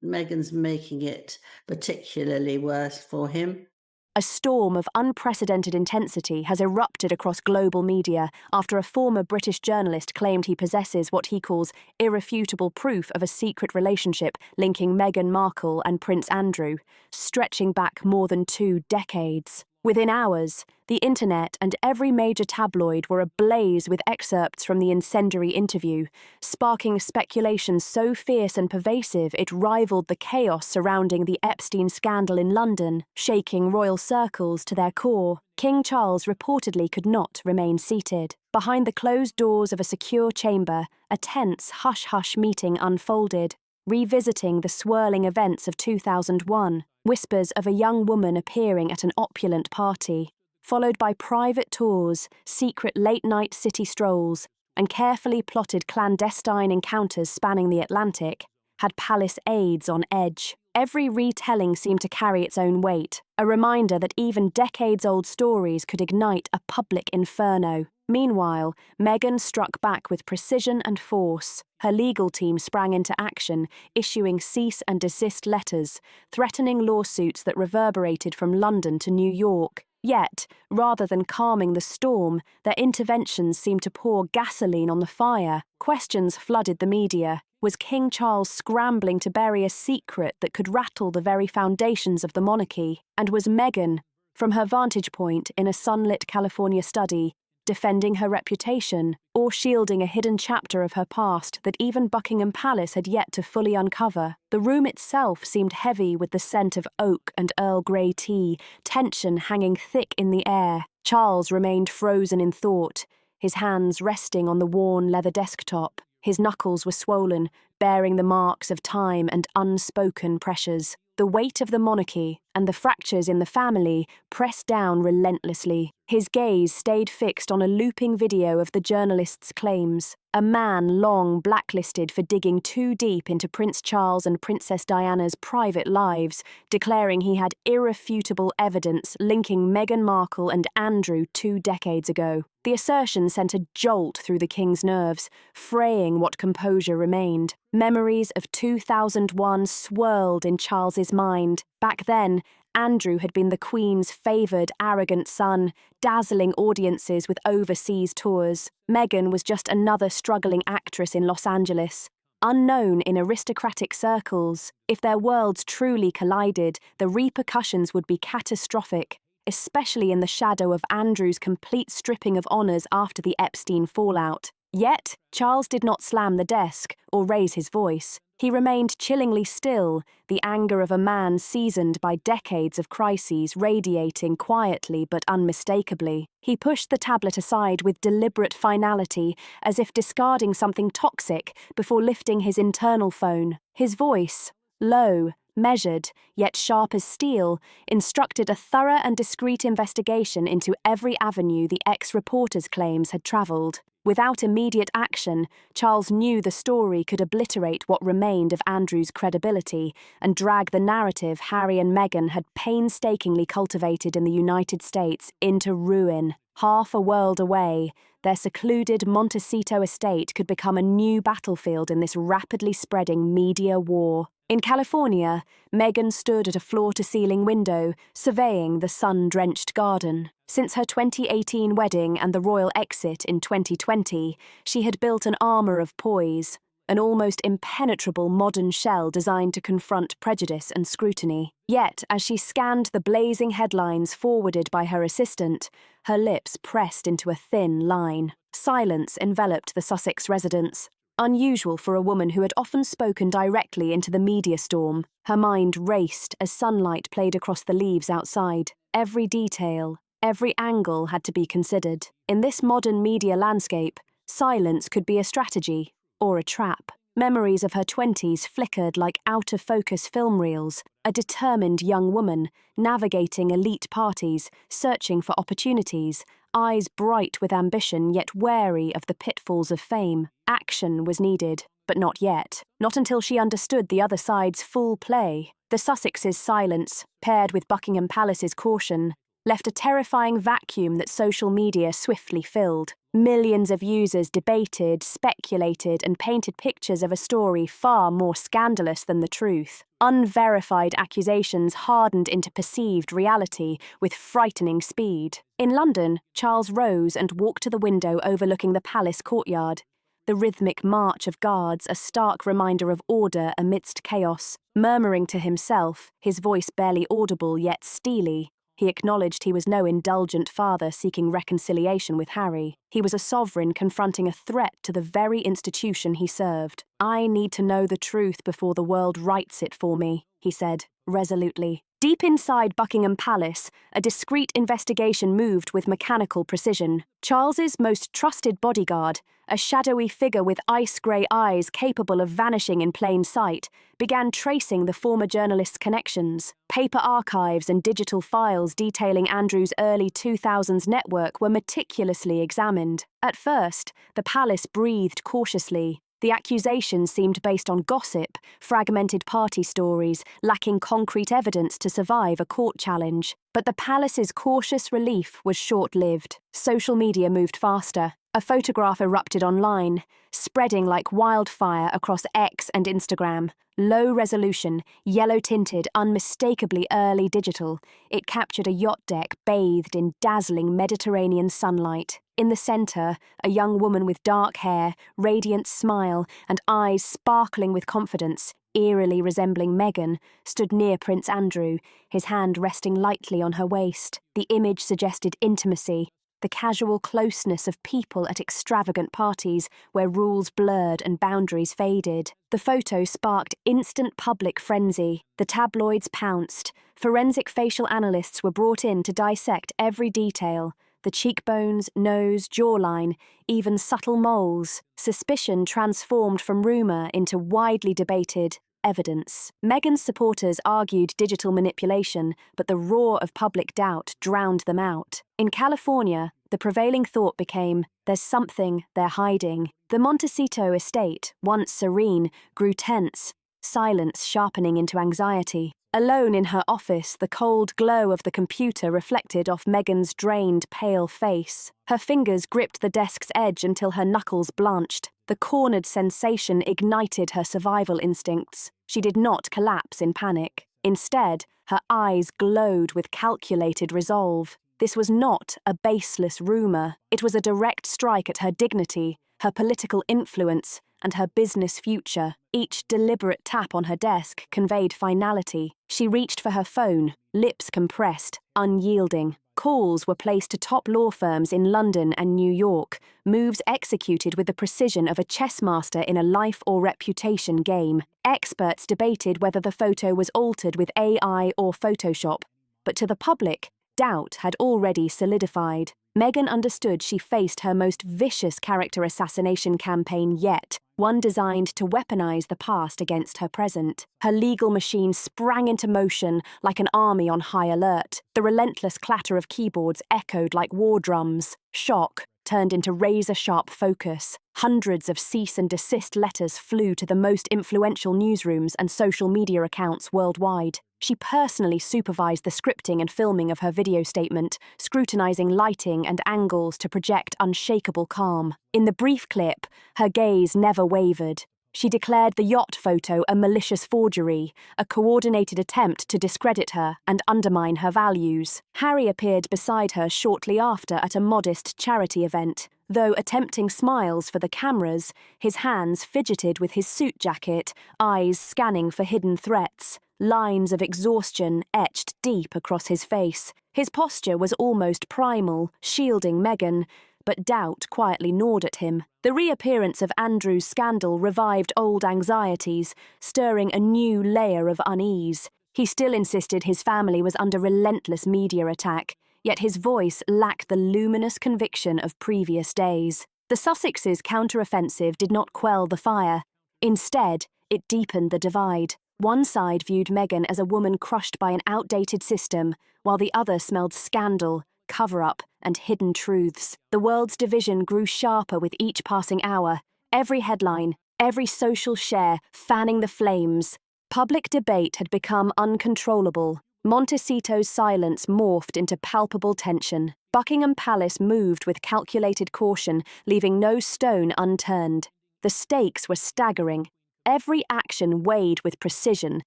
Meghan's making it particularly worse for him. A storm of unprecedented intensity has erupted across global media after a former British journalist claimed he possesses what he calls irrefutable proof of a secret relationship linking Meghan Markle and Prince Andrew, stretching back more than 2 decades. Within hours, the internet and every major tabloid were ablaze with excerpts from the incendiary interview, sparking speculation so fierce and pervasive it rivaled the chaos surrounding the Epstein scandal in London, shaking royal circles to their core. King Charles reportedly could not remain seated. Behind the closed doors of a secure chamber, a tense hush-hush meeting unfolded, revisiting the swirling events of 2001, whispers of a young woman appearing at an opulent party, followed by private tours, secret late-night city strolls, and carefully plotted clandestine encounters spanning the Atlantic, had palace aides on edge. Every retelling seemed to carry its own weight, a reminder that even decades-old stories could ignite a public inferno. Meanwhile, Meghan struck back with precision and force. Her legal team sprang into action, issuing cease and desist letters, threatening lawsuits that reverberated from London to New York. Yet, rather than calming the storm, their interventions seemed to pour gasoline on the fire. Questions flooded the media. Was King Charles scrambling to bury a secret that could rattle the very foundations of the monarchy? And was Meghan, from her vantage point in a sunlit California study, defending her reputation, or shielding a hidden chapter of her past that even Buckingham Palace had yet to fully uncover? The room itself seemed heavy with the scent of oak and Earl Grey tea, tension hanging thick in the air. Charles remained frozen in thought, his hands resting on the worn leather desktop. His knuckles were swollen, bearing the marks of time and unspoken pressures. The weight of the monarchy and the fractures in the family pressed down relentlessly. His gaze stayed fixed on a looping video of the journalist's claims. A man long blacklisted for digging too deep into Prince Charles and Princess Diana's private lives, declaring he had irrefutable evidence linking Meghan Markle and Andrew 2 decades ago. The assertion sent a jolt through the king's nerves, fraying what composure remained. Memories of 2001 swirled in Charles's mind. Back then, Andrew had been the Queen's favoured, arrogant son, dazzling audiences with overseas tours. Meghan was just another struggling actress in Los Angeles, unknown in aristocratic circles. If their worlds truly collided, the repercussions would be catastrophic, especially in the shadow of Andrew's complete stripping of honours after the Epstein fallout. Yet, Charles did not slam the desk or raise his voice. He remained chillingly still, the anger of a man seasoned by decades of crises radiating quietly but unmistakably. He pushed the tablet aside with deliberate finality, as if discarding something toxic before lifting his internal phone. His voice, low, measured, yet sharp as steel, instructed a thorough and discreet investigation into every avenue the ex-reporter's claims had travelled. Without immediate action, Charles knew the story could obliterate what remained of Andrew's credibility and drag the narrative Harry and Meghan had painstakingly cultivated in the United States into ruin. Half a world away, their secluded Montecito estate could become a new battlefield in this rapidly spreading media war. In California, Meghan stood at a floor-to-ceiling window, surveying the sun-drenched garden. Since her 2018 wedding and the royal exit in 2020, she had built an armour of poise, an almost impenetrable modern shell designed to confront prejudice and scrutiny. Yet, as she scanned the blazing headlines forwarded by her assistant, her lips pressed into a thin line. Silence enveloped the Sussex residence, unusual for a woman who had often spoken directly into the media storm. Her mind raced as sunlight played across the leaves outside. Every detail, every angle had to be considered. In this modern media landscape, silence could be a strategy or a trap. Memories of her 20s flickered like out-of-focus film reels, a determined young woman, navigating elite parties, searching for opportunities, eyes bright with ambition yet wary of the pitfalls of fame. Action was needed, but not yet. Not until she understood the other side's full play. The Sussexes' silence, paired with Buckingham Palace's caution, left a terrifying vacuum that social media swiftly filled. Millions of users debated, speculated, and painted pictures of a story far more scandalous than the truth. Unverified accusations hardened into perceived reality with frightening speed. In London, Charles rose and walked to the window overlooking the palace courtyard. The rhythmic march of guards, a stark reminder of order amidst chaos. Murmuring to himself, his voice barely audible yet steely, he acknowledged he was no indulgent father seeking reconciliation with Harry. He was a sovereign confronting a threat to the very institution he served. "I need to know the truth before the world rights it for me," he said, resolutely. Deep inside Buckingham Palace, a discreet investigation moved with mechanical precision. Charles's most trusted bodyguard, a shadowy figure with ice-grey eyes capable of vanishing in plain sight, began tracing the former journalist's connections. Paper archives and digital files detailing Andrew's early 2000s network were meticulously examined. At first, the palace breathed cautiously. The accusations seemed based on gossip, fragmented party stories, lacking concrete evidence to survive a court challenge. But the palace's cautious relief was short-lived. Social media moved faster. A photograph erupted online, spreading like wildfire across X and Instagram. Low resolution, yellow-tinted, unmistakably early digital, it captured a yacht deck bathed in dazzling Mediterranean sunlight. In the centre, a young woman with dark hair, radiant smile, and eyes sparkling with confidence, eerily resembling Meghan, stood near Prince Andrew, his hand resting lightly on her waist. The image suggested intimacy, the casual closeness of people at extravagant parties where rules blurred and boundaries faded. The photo sparked instant public frenzy. The tabloids pounced. Forensic facial analysts were brought in to dissect every detail. The cheekbones, nose, jawline, even subtle moles. Suspicion transformed from rumour into widely debated evidence. Meghan's supporters argued digital manipulation, but the roar of public doubt drowned them out. In California, the prevailing thought became, there's something they're hiding. The Montecito estate, once serene, grew tense, silence sharpening into anxiety. Alone in her office, the cold glow of the computer reflected off Meghan's drained, pale face. Her fingers gripped the desk's edge until her knuckles blanched. The cornered sensation ignited her survival instincts. She did not collapse in panic. Instead, her eyes glowed with calculated resolve. This was not a baseless rumour. It was a direct strike at her dignity, her political influence, and her business future. Each deliberate tap on her desk conveyed finality. She reached for her phone, lips compressed, unyielding. Calls were placed to top law firms in London and New York, moves executed with the precision of a chess master in a life or reputation game. Experts debated whether the photo was altered with AI or Photoshop, but to the public, doubt had already solidified. Meghan understood she faced her most vicious character assassination campaign yet, one designed to weaponize the past against her present. Her legal machine sprang into motion like an army on high alert. The relentless clatter of keyboards echoed like war drums. Shock turned into razor-sharp focus. Hundreds of cease and desist letters flew to the most influential newsrooms and social media accounts worldwide. She personally supervised the scripting and filming of her video statement, scrutinizing lighting and angles to project unshakable calm. In the brief clip, her gaze never wavered. She declared the yacht photo a malicious forgery, a coordinated attempt to discredit her and undermine her values. Harry appeared beside her shortly after at a modest charity event. Though attempting smiles for the cameras, his hands fidgeted with his suit jacket, eyes scanning for hidden threats. Lines of exhaustion etched deep across his face. His posture was almost primal, shielding Meghan, but doubt quietly gnawed at him. The reappearance of Andrew's scandal revived old anxieties, stirring a new layer of unease. He still insisted his family was under relentless media attack, yet his voice lacked the luminous conviction of previous days. The Sussexes' counteroffensive did not quell the fire. Instead, it deepened the divide. One side viewed Meghan as a woman crushed by an outdated system, while the other smelled scandal, cover-up, and hidden truths. The world's division grew sharper with each passing hour, every headline, every social share fanning the flames. Public debate had become uncontrollable. Montecito's silence morphed into palpable tension. Buckingham Palace moved with calculated caution, leaving no stone unturned. The stakes were staggering. Every action weighed with precision,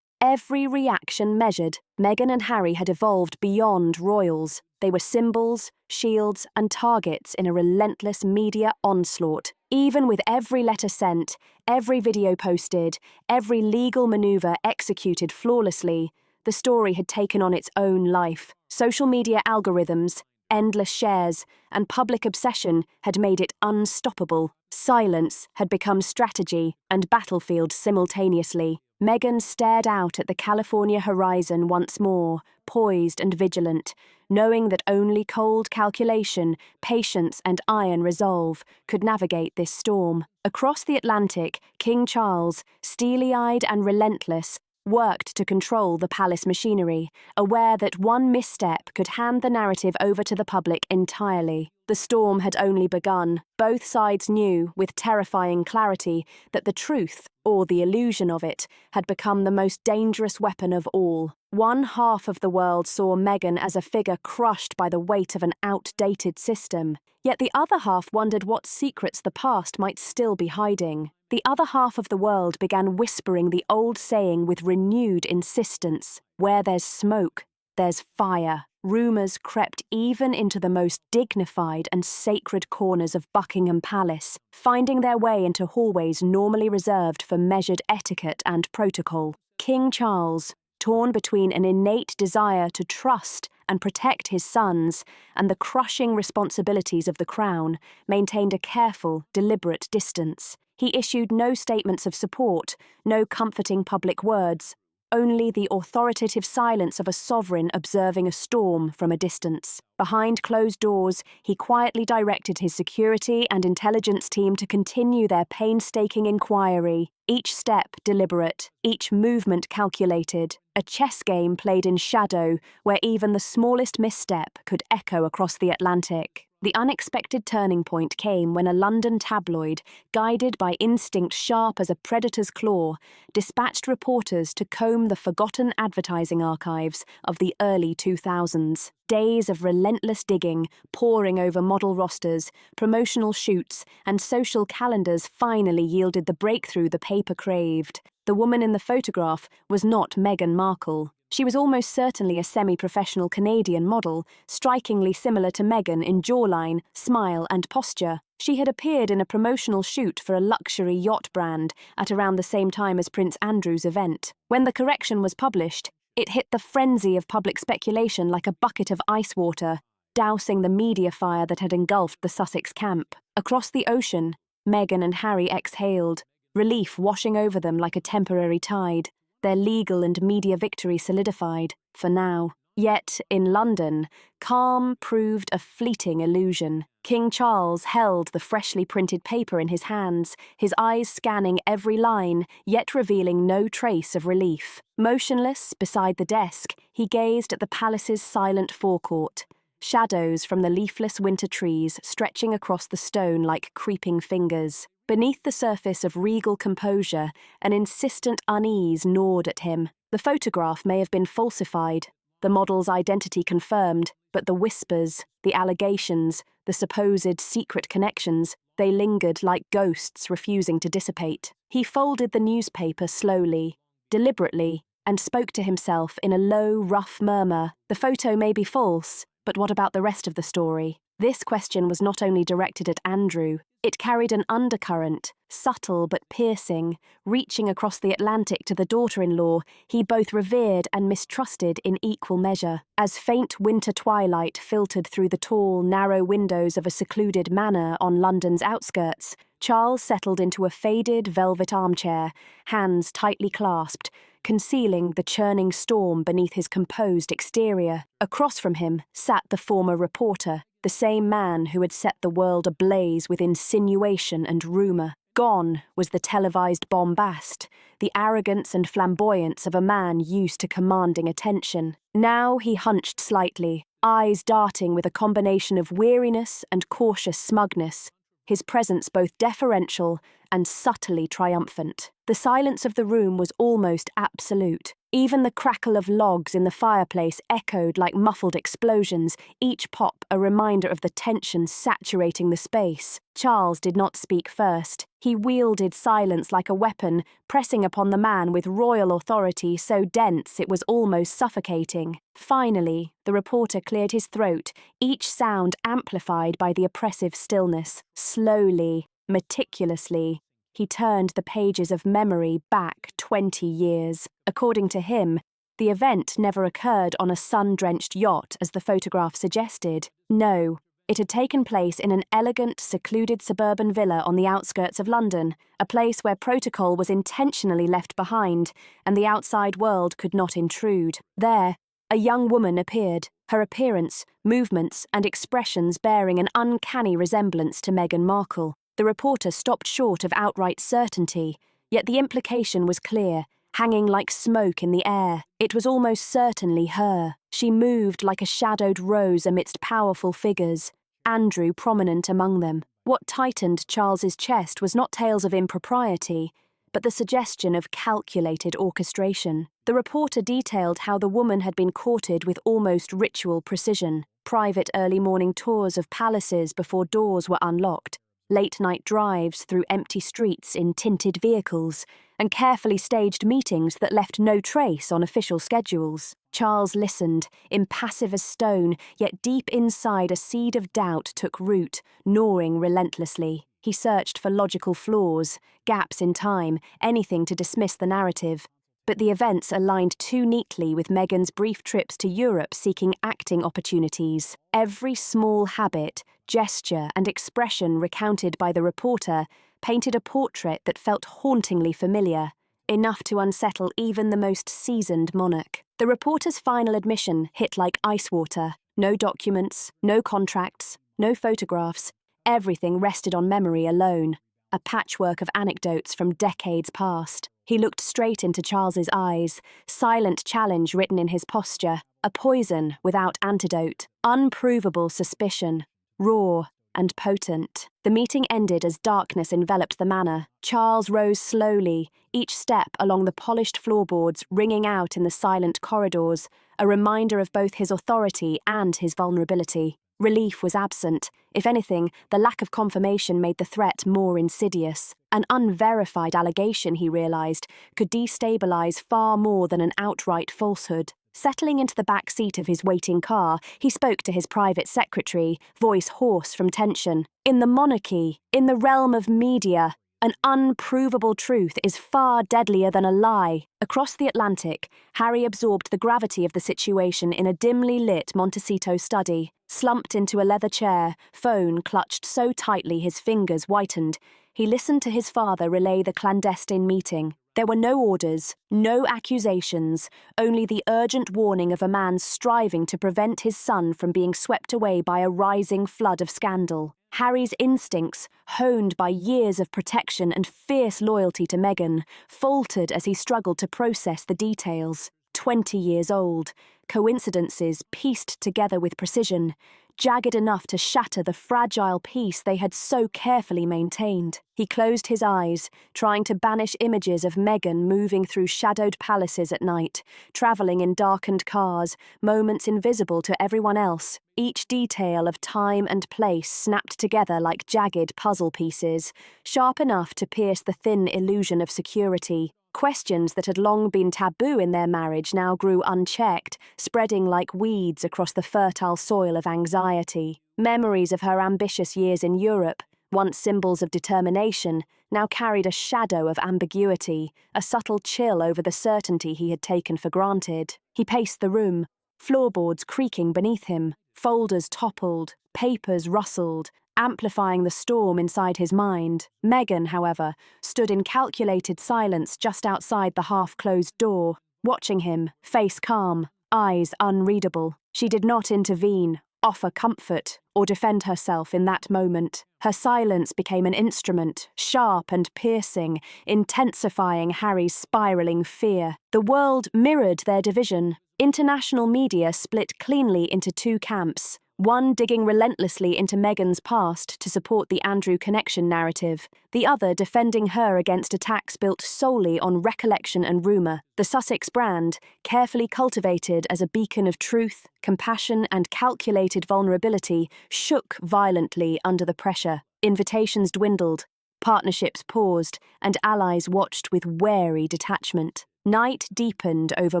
every reaction measured. Meghan and Harry had evolved beyond royals. They were symbols, shields, and targets in a relentless media onslaught. Even with every letter sent, every video posted, every legal maneuver executed flawlessly, the story had taken on its own life. Social media algorithms, endless shares, and public obsession had made it unstoppable. Silence had become strategy and battlefield simultaneously. Meghan stared out at the California horizon once more, poised and vigilant, knowing that only cold calculation, patience, and iron resolve could navigate this storm. Across the Atlantic, King Charles, steely-eyed and relentless, worked to control the palace machinery, aware that one misstep could hand the narrative over to the public entirely. The storm had only begun. Both sides knew, with terrifying clarity, that the truth, or the illusion of it, had become the most dangerous weapon of all. One half of the world saw Meghan as a figure crushed by the weight of an outdated system, yet the other half wondered what secrets the past might still be hiding. The other half of the world began whispering the old saying with renewed insistence: where there's smoke, there's fire. Rumours crept even into the most dignified and sacred corners of Buckingham Palace, finding their way into hallways normally reserved for measured etiquette and protocol. King Charles, torn between an innate desire to trust and protect his sons and the crushing responsibilities of the crown, maintained a careful, deliberate distance. He issued no statements of support, no comforting public words, only the authoritative silence of a sovereign observing a storm from a distance. Behind closed doors, he quietly directed his security and intelligence team to continue their painstaking inquiry, each step deliberate, each movement calculated, a chess game played in shadow where even the smallest misstep could echo across the Atlantic. The unexpected turning point came when a London tabloid, guided by instinct sharp as a predator's claw, dispatched reporters to comb the forgotten advertising archives of the early 2000s. Days of relentless digging, poring over model rosters, promotional shoots, and social calendars finally yielded the breakthrough the paper craved. The woman in the photograph was not Meghan Markle. She was almost certainly a semi-professional Canadian model, strikingly similar to Meghan in jawline, smile, and posture. She had appeared in a promotional shoot for a luxury yacht brand at around the same time as Prince Andrew's event. When the correction was published, it hit the frenzy of public speculation like a bucket of ice water, dousing the media fire that had engulfed the Sussex camp. Across the ocean, Meghan and Harry exhaled, relief washing over them like a temporary tide. Their legal and media victory solidified, for now. Yet, in London, calm proved a fleeting illusion. King Charles held the freshly printed paper in his hands, his eyes scanning every line, yet revealing no trace of relief. Motionless beside the desk, he gazed at the palace's silent forecourt, shadows from the leafless winter trees stretching across the stone like creeping fingers. Beneath the surface of regal composure, an insistent unease gnawed at him. The photograph may have been falsified, the model's identity confirmed, but the whispers, the allegations, the supposed secret connections, they lingered like ghosts refusing to dissipate. He folded the newspaper slowly, deliberately, and spoke to himself in a low, rough murmur. The photo may be false, but what about the rest of the story? This question was not only directed at Andrew, it carried an undercurrent, subtle but piercing, reaching across the Atlantic to the daughter-in-law he both revered and mistrusted in equal measure. As faint winter twilight filtered through the tall, narrow windows of a secluded manor on London's outskirts, Charles settled into a faded velvet armchair, hands tightly clasped, concealing the churning storm beneath his composed exterior. Across from him sat the former reporter, the same man who had set the world ablaze with insinuation and rumour. Gone was the televised bombast, the arrogance and flamboyance of a man used to commanding attention. Now he hunched slightly, eyes darting with a combination of weariness and cautious smugness, his presence both deferential and subtly triumphant. The silence of the room was almost absolute. Even the crackle of logs in the fireplace echoed like muffled explosions, each pop a reminder of the tension saturating the space. Charles did not speak first. He wielded silence like a weapon, pressing upon the man with royal authority so dense it was almost suffocating. Finally, the reporter cleared his throat, each sound amplified by the oppressive stillness. Slowly, meticulously, he turned the pages of memory back 20 years. According to him, the event never occurred on a sun-drenched yacht as the photograph suggested. No, it had taken place in an elegant, secluded suburban villa on the outskirts of London, a place where protocol was intentionally left behind and the outside world could not intrude. There, a young woman appeared, her appearance, movements, and expressions bearing an uncanny resemblance to Meghan Markle. The reporter stopped short of outright certainty, yet the implication was clear, hanging like smoke in the air. It was almost certainly her. She moved like a shadowed rose amidst powerful figures, Andrew prominent among them. What tightened Charles's chest was not tales of impropriety, but the suggestion of calculated orchestration. The reporter detailed how the woman had been courted with almost ritual precision, private early morning tours of palaces before doors were unlocked, late-night drives through empty streets in tinted vehicles, and carefully staged meetings that left no trace on official schedules. Charles listened, impassive as stone, yet deep inside a seed of doubt took root, gnawing relentlessly. He searched for logical flaws, gaps in time, anything to dismiss the narrative. But the events aligned too neatly with Meghan's brief trips to Europe seeking acting opportunities. Every small habit, gesture, and expression recounted by the reporter painted a portrait that felt hauntingly familiar, enough to unsettle even the most seasoned monarch. The reporter's final admission hit like ice water. No documents, no contracts, no photographs. Everything rested on memory alone, a patchwork of anecdotes from decades past. He looked straight into Charles's eyes, silent challenge written in his posture, a poison without antidote, unprovable suspicion, raw and potent. The meeting ended as darkness enveloped the manor. Charles rose slowly, each step along the polished floorboards ringing out in the silent corridors, a reminder of both his authority and his vulnerability. Relief was absent. If anything, the lack of confirmation made the threat more insidious. An unverified allegation, he realized, could destabilize far more than an outright falsehood. Settling into the back seat of his waiting car, he spoke to his private secretary, voice hoarse from tension. In the monarchy, in the realm of media, an unprovable truth is far deadlier than a lie. Across the Atlantic, Harry absorbed the gravity of the situation in a dimly lit Montecito study. Slumped into a leather chair, phone clutched so tightly his fingers whitened, he listened to his father relay the clandestine meeting. There were no orders, no accusations, only the urgent warning of a man striving to prevent his son from being swept away by a rising flood of scandal. Harry's instincts, honed by years of protection and fierce loyalty to Meghan, faltered as he struggled to process the details. 20 years old, coincidences pieced together with precision, jagged enough to shatter the fragile peace they had so carefully maintained. He closed his eyes, trying to banish images of Meghan moving through shadowed palaces at night, travelling in darkened cars, moments invisible to everyone else, each detail of time and place snapped together like jagged puzzle pieces, sharp enough to pierce the thin illusion of security. Questions that had long been taboo in their marriage now grew unchecked, spreading like weeds across the fertile soil of anxiety. Memories of her ambitious years in Europe, once symbols of determination, now carried a shadow of ambiguity, a subtle chill over the certainty he had taken for granted. He paced the room, floorboards creaking beneath him, folders toppled, papers rustled, amplifying the storm inside his mind. Meghan, however, stood in calculated silence just outside the half-closed door, watching him, face calm, eyes unreadable. She did not intervene, offer comfort, or defend herself in that moment. Her silence became an instrument, sharp and piercing, intensifying Harry's spiraling fear. The world mirrored their division. International media split cleanly into two camps, one digging relentlessly into Meghan's past to support the Andrew connection narrative, the other defending her against attacks built solely on recollection and rumour. The Sussex brand, carefully cultivated as a beacon of truth, compassion and calculated vulnerability, shook violently under the pressure. Invitations dwindled, partnerships paused, and allies watched with wary detachment. Night deepened over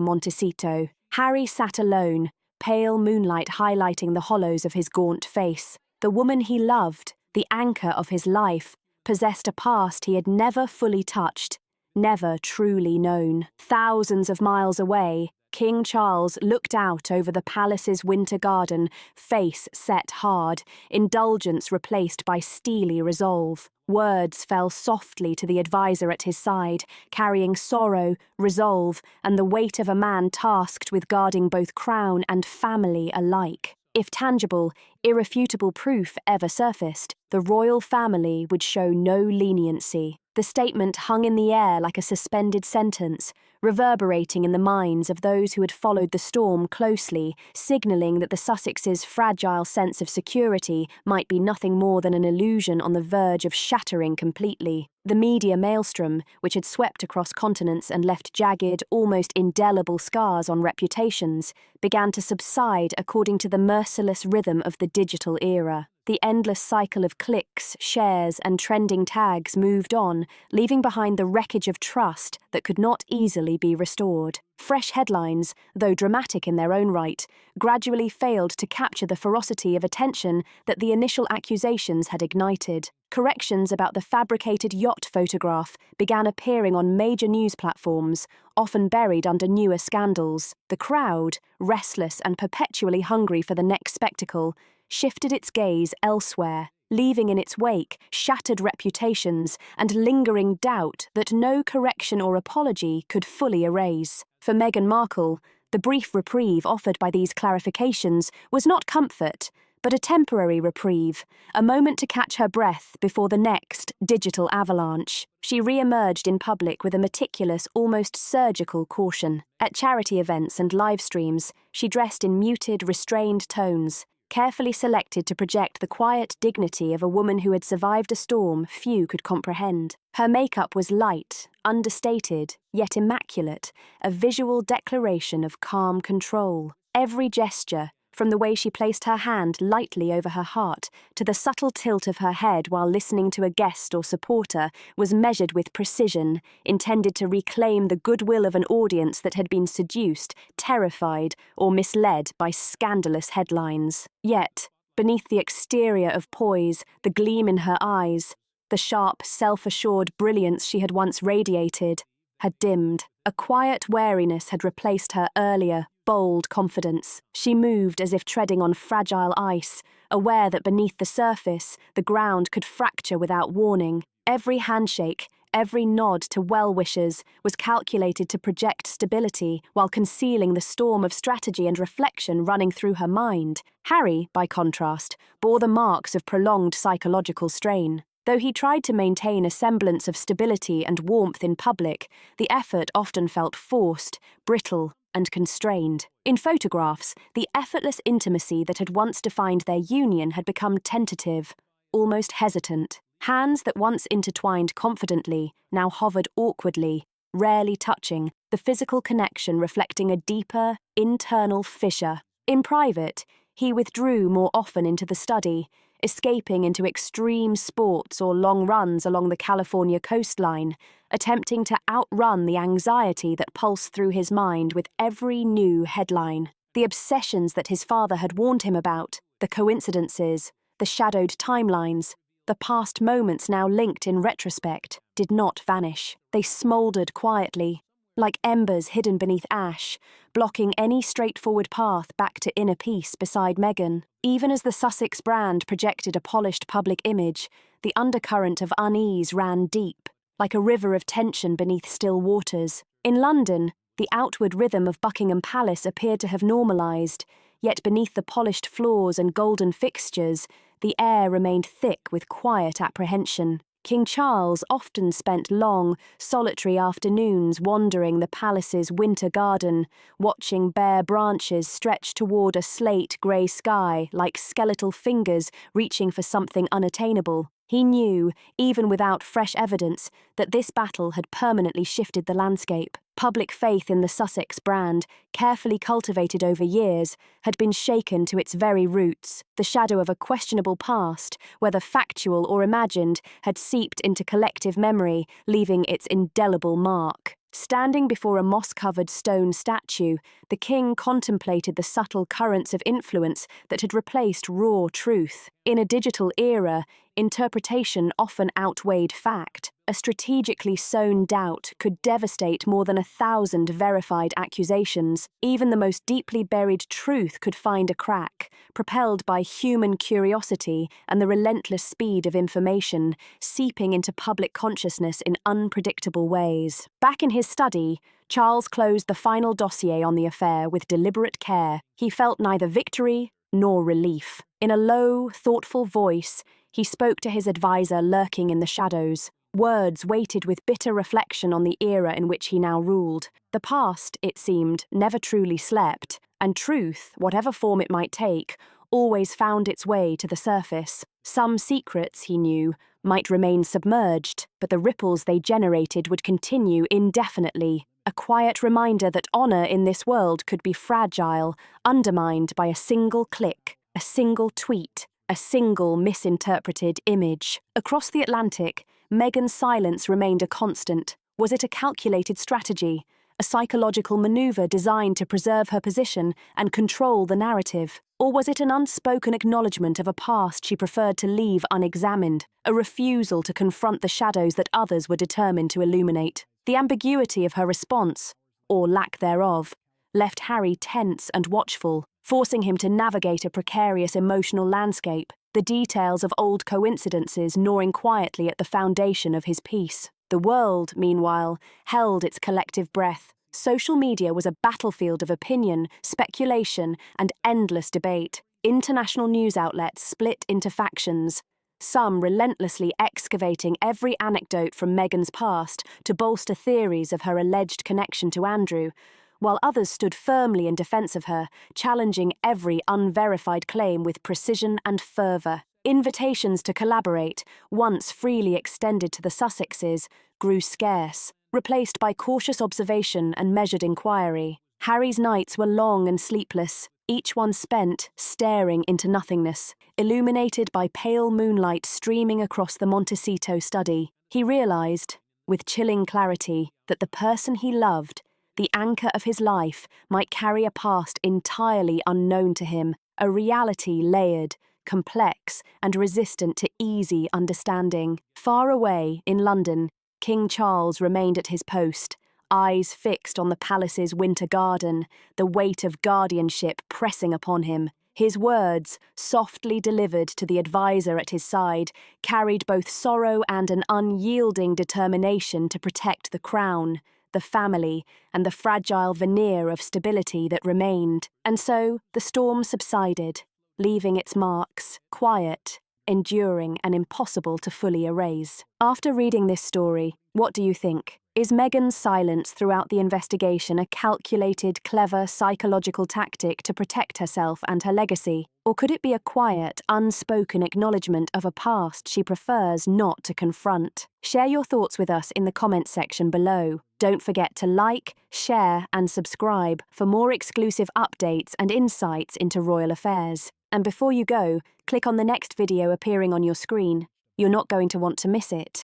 Montecito. Harry sat alone, pale moonlight highlighting the hollows of his gaunt face. The woman he loved, the anchor of his life, possessed a past he had never fully touched, never truly known. Thousands of miles away, King Charles looked out over the palace's winter garden, face set hard, indulgence replaced by steely resolve. Words fell softly to the advisor at his side, carrying sorrow, resolve, and the weight of a man tasked with guarding both crown and family alike. If tangible, irrefutable proof ever surfaced, the royal family would show no leniency. The statement hung in the air like a suspended sentence, reverberating in the minds of those who had followed the storm closely, signalling that the Sussexes' fragile sense of security might be nothing more than an illusion on the verge of shattering completely. The media maelstrom, which had swept across continents and left jagged, almost indelible scars on reputations, began to subside according to the merciless rhythm of the digital era. The endless cycle of clicks, shares, and trending tags moved on, leaving behind the wreckage of trust that could not easily be restored. Fresh headlines, though dramatic in their own right, gradually failed to capture the ferocity of attention that the initial accusations had ignited. Corrections about the fabricated yacht photograph began appearing on major news platforms, often buried under newer scandals. The crowd, restless and perpetually hungry for the next spectacle, shifted its gaze elsewhere, leaving in its wake shattered reputations and lingering doubt that no correction or apology could fully erase. For Meghan Markle, the brief reprieve offered by these clarifications was not comfort, but a temporary reprieve, a moment to catch her breath before the next digital avalanche. She re-emerged in public with a meticulous, almost surgical caution. At charity events and live streams, she dressed in muted, restrained tones, carefully selected to project the quiet dignity of a woman who had survived a storm few could comprehend. Her makeup was light, understated, yet immaculate, a visual declaration of calm control. Every gesture, from the way she placed her hand lightly over her heart to the subtle tilt of her head while listening to a guest or supporter, was measured with precision, intended to reclaim the goodwill of an audience that had been seduced, terrified, or misled by scandalous headlines. Yet, beneath the exterior of poise, the gleam in her eyes, the sharp, self-assured brilliance she had once radiated, had dimmed. A quiet wariness had replaced her earlier, bold confidence. She moved as if treading on fragile ice, aware that beneath the surface, the ground could fracture without warning. Every handshake, every nod to well-wishers was calculated to project stability while concealing the storm of strategy and reflection running through her mind. Harry, by contrast, bore the marks of prolonged psychological strain. Though he tried to maintain a semblance of stability and warmth in public, the effort often felt forced, brittle, and constrained. In photographs, the effortless intimacy that had once defined their union had become tentative, almost hesitant. Hands that once intertwined confidently now hovered awkwardly, rarely touching, the physical connection reflecting a deeper, internal fissure. In private, he withdrew more often into the study, escaping into extreme sports or long runs along the California coastline, attempting to outrun the anxiety that pulsed through his mind with every new headline. The obsessions that his father had warned him about, the coincidences, the shadowed timelines, the past moments now linked in retrospect, did not vanish. They smouldered quietly, like embers hidden beneath ash, blocking any straightforward path back to inner peace beside Meghan. Even as the Sussex brand projected a polished public image, the undercurrent of unease ran deep, like a river of tension beneath still waters. In London, the outward rhythm of Buckingham Palace appeared to have normalised, yet beneath the polished floors and golden fixtures, the air remained thick with quiet apprehension. King Charles often spent long, solitary afternoons wandering the palace's winter garden, watching bare branches stretch toward a slate-grey sky like skeletal fingers reaching for something unattainable. He knew, even without fresh evidence, that this battle had permanently shifted the landscape. Public faith in the Sussex brand, carefully cultivated over years, had been shaken to its very roots. The shadow of a questionable past, whether factual or imagined, had seeped into collective memory, leaving its indelible mark. Standing before a moss-covered stone statue, the king contemplated the subtle currents of influence that had replaced raw truth. In a digital era, interpretation often outweighed fact. A strategically sown doubt could devastate more than 1,000 verified accusations. Even the most deeply buried truth could find a crack, propelled by human curiosity and the relentless speed of information, seeping into public consciousness in unpredictable ways. Back in his study, Charles closed the final dossier on the affair with deliberate care. He felt neither victory nor relief. In a low, thoughtful voice, he spoke to his advisor lurking in the shadows. Words weighted with bitter reflection on the era in which he now ruled. The past, it seemed, never truly slept, and truth, whatever form it might take, always found its way to the surface. Some secrets, he knew, might remain submerged, but the ripples they generated would continue indefinitely. A quiet reminder that honor in this world could be fragile, undermined by a single click, a single tweet, a single misinterpreted image. Across the Atlantic, Meghan's silence remained a constant. Was it a calculated strategy, a psychological maneuver designed to preserve her position and control the narrative? Or was it an unspoken acknowledgement of a past she preferred to leave unexamined, a refusal to confront the shadows that others were determined to illuminate? The ambiguity of her response, or lack thereof, left Harry tense and watchful, forcing him to navigate a precarious emotional landscape, the details of old coincidences gnawing quietly at the foundation of his peace. The world, meanwhile, held its collective breath. Social media was a battlefield of opinion, speculation, and endless debate. International news outlets split into factions, some relentlessly excavating every anecdote from Meghan's past to bolster theories of her alleged connection to Andrew, while others stood firmly in defense of her, challenging every unverified claim with precision and fervor. Invitations to collaborate, once freely extended to the Sussexes, grew scarce, replaced by cautious observation and measured inquiry. Harry's nights were long and sleepless, each one spent staring into nothingness. Illuminated by pale moonlight streaming across the Montecito study, he realized, with chilling clarity, that the person he loved, the anchor of his life, might carry a past entirely unknown to him, a reality layered, complex, and resistant to easy understanding. Far away, in London, King Charles remained at his post, eyes fixed on the palace's winter garden, the weight of guardianship pressing upon him. His words, softly delivered to the advisor at his side, carried both sorrow and an unyielding determination to protect the crown, the family, and the fragile veneer of stability that remained. And so the storm subsided, leaving its marks, quiet, enduring, and impossible to fully erase. After reading this story, what do you think? Is Meghan's silence throughout the investigation a calculated, clever psychological tactic to protect herself and her legacy? Or could it be a quiet, unspoken acknowledgement of a past she prefers not to confront? Share your thoughts with us in the comments section below. Don't forget to like, share, and subscribe for more exclusive updates and insights into royal affairs. And before you go, click on the next video appearing on your screen. You're not going to want to miss it.